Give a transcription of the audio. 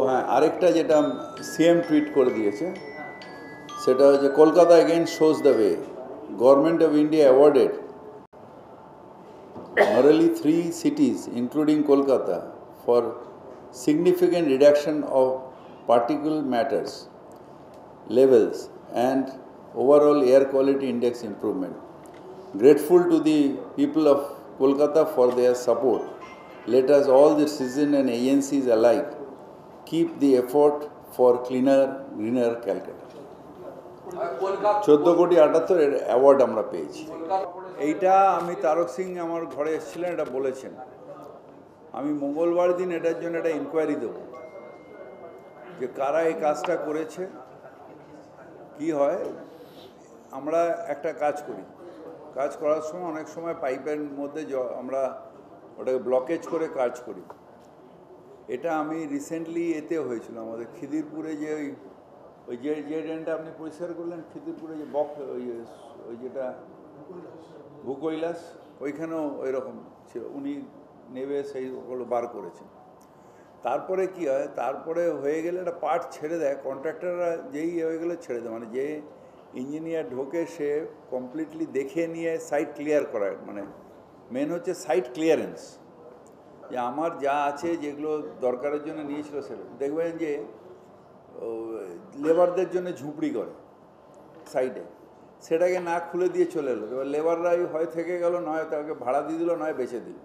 হ্যাঁ, আরেকটা যেটা সিএম টুইট করে দিয়েছে সেটা হচ্ছে Kolkata again shows the way. Government of India awarded merely 3 cities including Kolkata for significant reduction of particle matters levels and overall air quality index improvement. Grateful to the people of Kolkata for their support. Let us all the citizens and agencies alike keep the effort for cleaner, greener Calcutta. 14,78,00,000 এর award আমরা পেয়েছি। এইটা আমি তারক সিং আমার ঘরে এসেছিলেন, এটা বলেছেন। আমি মঙ্গলবার দিন এটার জন্য একটা ইনকোয়ারি দেবো যে কারা এই কাজটা করেছে। কি হয়, আমরা একটা কাজ করি, কাজ করার সময় অনেক সময় পাইপের মধ্যে আমরা ওটাকে ব্লকেজ করে কাজ করি। এটা আমি রিসেন্টলি এতে হয়েছিল আমাদের খিদিরপুরে, যে ওই যে ড্রেনটা আপনি পরিষ্কার করলেন খিদিরপুরে, যে ওই যেটা ভূকৈলাস, ওইখানেও ওই রকম ছিল। উনি নেবে সেইগুলো বার করেছেন। তারপরে কি হয়, তারপরে হয়ে গেলে একটা পার্ট ছেড়ে দেয় কন্ট্রাক্টররা, যেই হয়ে গেলে ছেড়ে দেয়, মানে যে ইঞ্জিনিয়ার ঢোকে সে কমপ্লিটলি দেখে নিয়ে সাইট ক্লিয়ার করায়। মানে মেন হচ্ছে সাইট ক্লিয়ারেন্স, যে আমার যা আছে যেগুলো দরকারের জন্য নিয়েছিল সেটা দেখবেন যে লেবারদের জন্য ঝুপড়ি করে সাইডে, সেটাকে না খুলে দিয়ে চলে এলো। এবার লেবাররাই হয় থেকে গেল, নয় তাকে ভাড়া দিয়ে দিল, নয় বেচে দিল।